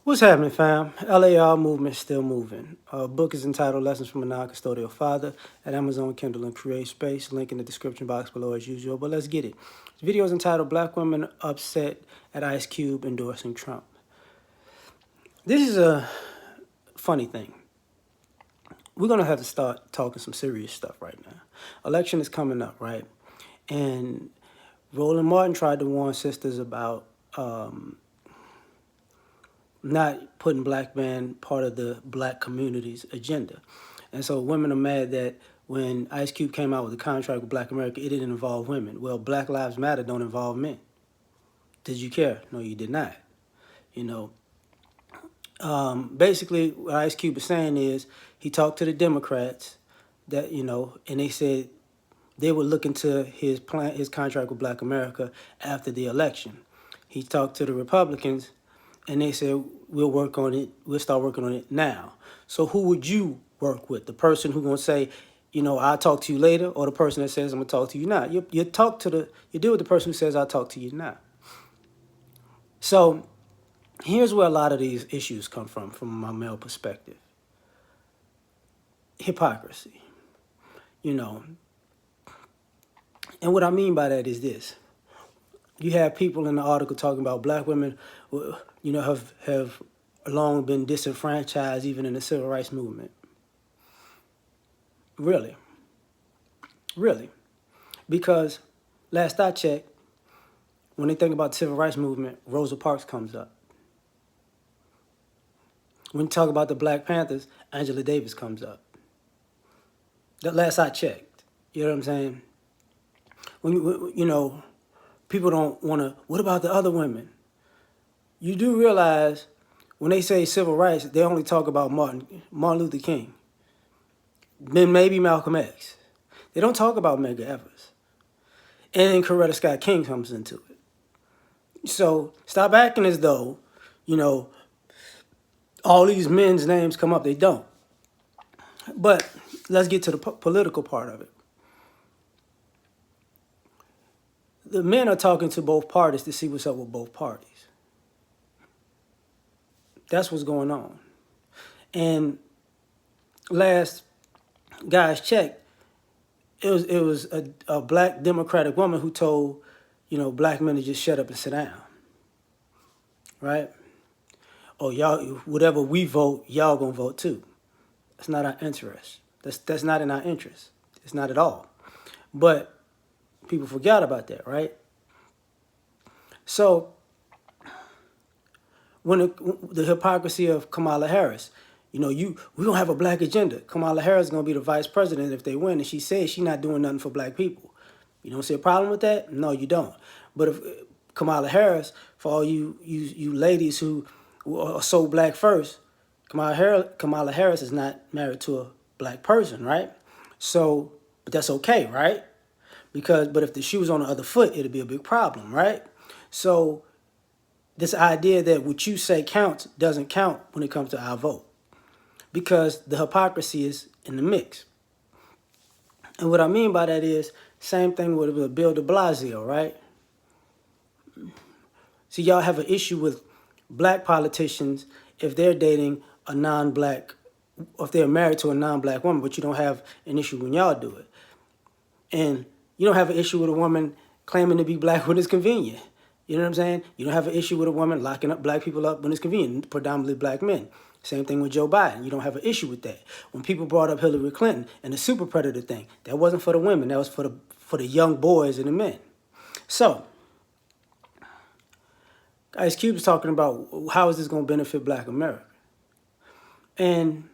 What's happening, fam? L.A.R. movement still moving. Book is entitled Lessons from a Non-Custodial Father at Amazon, Kindle, and Create Space. Link in the description box below as usual. But let's get it. This video is entitled Black Women Upset at Ice Cube Endorsing Trump. This is a funny thing. We're going to have to start talking some serious stuff right now. Election is coming up, right? And Roland Martin tried to warn sisters about not putting black men part of the black community's agenda. And so women are mad that when Ice Cube came out with a contract with Black America, it didn't involve women. Well, Black Lives Matter don't involve men. Did you care? No, you did not. Basically what Ice Cube is saying is he talked to the Democrats that, and they said they would look into his contract with Black America after the election. He talked to the Republicans and they said, we'll work on it. We'll start working on it now. So who would you work with? The person who's going to say, I'll talk to you later, or the person that says, I'm going to talk to you now? You deal with the person who says, I'll talk to you now. So here's where a lot of these issues come from my male perspective. Hypocrisy. And what I mean by that is this. You have people in the article talking about black women, have long been disenfranchised even in the civil rights movement. Really? Really? Because last I checked, when they think about the civil rights movement, Rosa Parks comes up. When you talk about the Black Panthers, Angela Davis comes up. The last I checked. You know what I'm saying? When people don't want to, what about the other women? You do realize when they say civil rights, they only talk about Martin Luther King, then maybe Malcolm X. They don't talk about Medgar Evers. And then Coretta Scott King comes into it. So stop acting as though, all these men's names come up. They don't. But let's get to the political part of it. The men are talking to both parties to see what's up with both parties. That's what's going on. And last guys checked, it was a black Democratic woman who told, black men to just shut up and sit down. Right? Or y'all, whatever we vote, y'all gonna vote too. That's not our interest. That's not in our interest. It's not at all. But people forgot about that, right? So when the hypocrisy of Kamala Harris, we don't have a black agenda. Kamala Harris is going to be the vice president if they win, and she says she's not doing nothing for black people. You don't see a problem with that? No, you don't. But if Kamala Harris, for all you ladies who are so black first, Kamala Harris is not married to a black person, right? So, but that's okay, right? But if the shoe was on the other foot, it'd be a big problem, right? So this idea that what you say counts doesn't count when it comes to our vote, because the hypocrisy is in the mix. And what I mean by that is, same thing with Bill de Blasio, right? See, y'all have an issue with black politicians if they're dating a non-black, or if they're married to a non-black woman, but you don't have an issue when y'all do it. And you don't have an issue with a woman claiming to be black when it's convenient. You know what I'm saying? You don't have an issue with a woman locking up black people up when it's convenient, predominantly black men. Same thing with Joe Biden. You don't have an issue with that. When people brought up Hillary Clinton and the super predator thing, that wasn't for the women. That was for the young boys and the men. So Ice Cube is talking about how is this going to benefit black America? And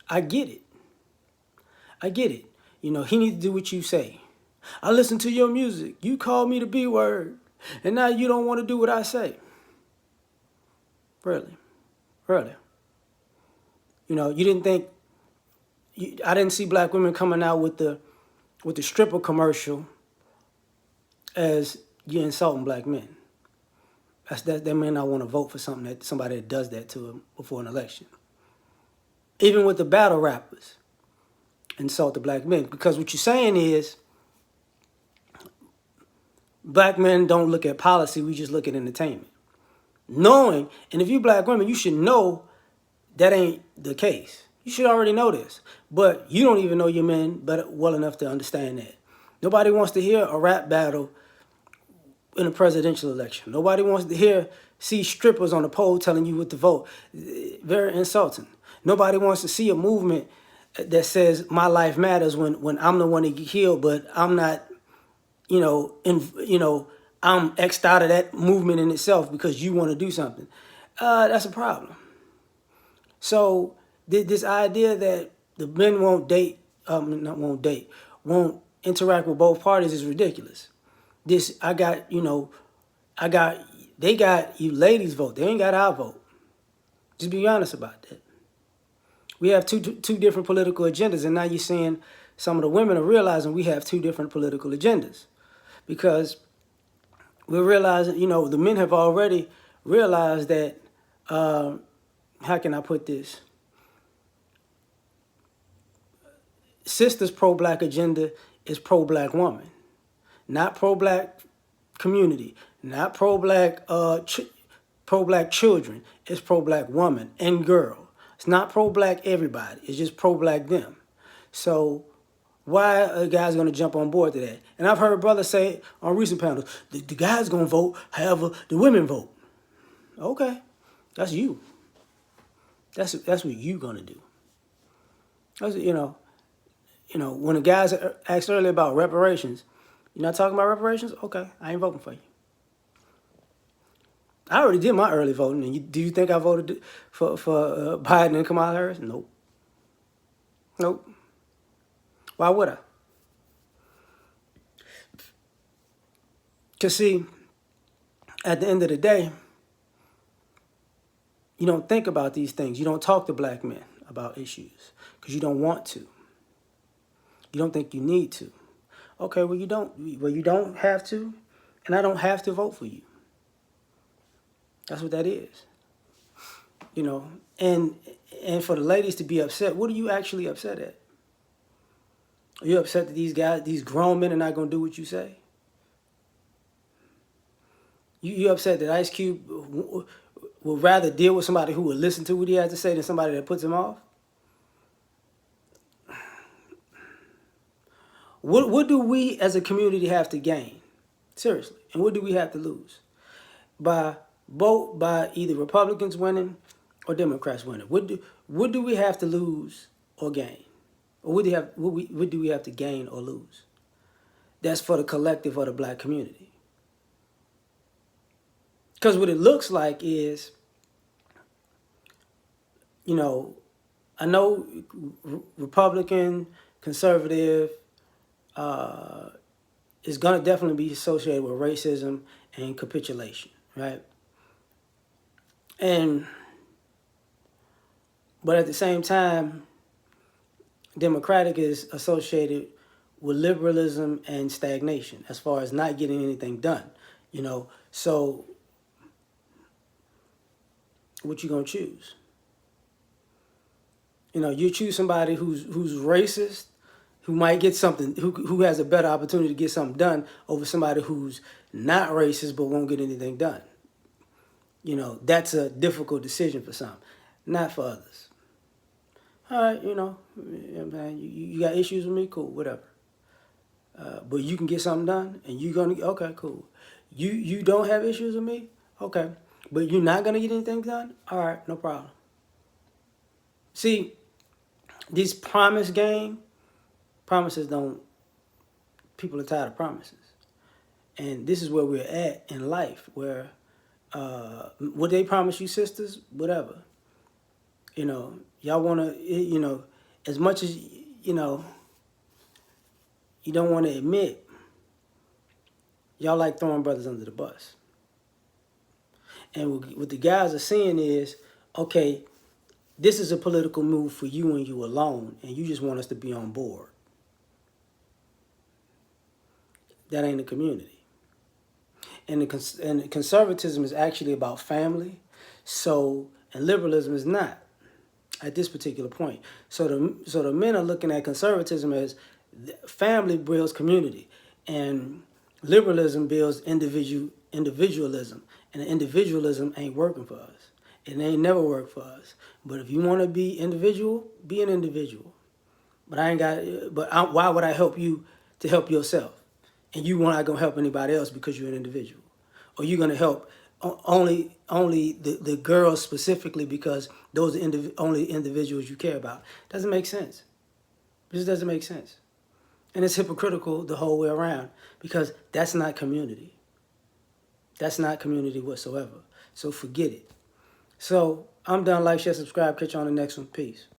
I get it. I get it. He needs to do what you say. I listen to your music. You call me the B word. And now you don't want to do what I say. Really? Really? You didn't think... I didn't see black women coming out with the stripper commercial as you insulting black men. They may not want to vote for somebody that does that to them before an election. Even with the battle rappers, insult the black men. Because what you're saying is, black men don't look at policy, we just look at entertainment. Knowing, and if you black women, you should know that ain't the case. You should already know this. But you don't even know your men well enough to understand that. Nobody wants to hear a rap battle in a presidential election. Nobody wants to see strippers on the pole telling you what to vote. Very insulting. Nobody wants to see a movement that says my life matters when I'm the one to get killed, but I'm not, I'm X'd out of that movement in itself because you want to do something. That's a problem. So this idea that the men won't interact with both parties is ridiculous. They got you ladies vote. They ain't got our vote. Just be honest about that. We have two different political agendas, and now you're seeing some of the women are realizing we have two different political agendas, because we're realizing, the men have already realized that. How can I put this? Sister's pro-black agenda is pro-black woman, not pro-black community, not pro-black pro-black children. It's pro-black woman and girl. It's not pro-black everybody. It's just pro-black them. So why are guys going to jump on board to that? And I've heard brothers say on recent panels, the guys going to vote, however the women vote. Okay, that's you. That's what you going to do. That's, when the guys asked earlier about reparations, you're not talking about reparations? Okay, I ain't voting for you. I already did my early voting, and do you think I voted for Biden and Kamala Harris? Nope. Nope. Why would I? Because, see, at the end of the day, you don't think about these things. You don't talk to black men about issues because you don't want to. You don't think you need to. Okay, well, you don't have to, and I don't have to vote for you. That's what that is. And for the ladies to be upset, what are you actually upset at? Are you upset that these grown men are not going to do what you say? You upset that Ice Cube would rather deal with somebody who would listen to what he has to say than somebody that puts him off? What do we as a community have to gain? Seriously. And what do we have to lose? By either Republicans winning or Democrats winning. What do we have to lose or gain? Or what do we have to gain or lose? That's for the collective of the black community. Because what it looks like is, I know Republican, conservative, is going to definitely be associated with racism and capitulation, right? But at the same time, Democratic is associated with liberalism and stagnation as far as not getting anything done, So what you gonna choose? You choose somebody who's racist, who might get something, who has a better opportunity to get something done over somebody who's not racist but won't get anything done. That's a difficult decision for some, not for others. All right, man, you got issues with me? Cool, whatever. But you can get something done, and you're going to, okay, cool. You don't have issues with me? Okay. But you're not going to get anything done? All right, no problem. See, this promise game, promises don't, people are tired of promises. And this is where we're at in life, where what they promise you, sisters, whatever. Y'all want to, as much as, you don't want to admit, y'all like throwing brothers under the bus. And what the guys are saying is, okay, this is a political move for you and you alone, and you just want us to be on board. That ain't a community. And the conservatism is actually about family, and liberalism is not at this particular point. So the men are looking at conservatism as family builds community, and liberalism builds individualism, And the individualism ain't working for us. It ain't never worked for us. But if you want to be individual, be an individual. But I ain't got. Why would I help you to help yourself? And you not gonna help anybody else because you're an individual, or you're gonna help only the girls specifically because those are only individuals you care about. Doesn't make sense. It just doesn't make sense. And it's hypocritical the whole way around because that's not community. That's not community whatsoever. So forget it. So I'm done. Like, share, subscribe. Catch you on the next one. Peace.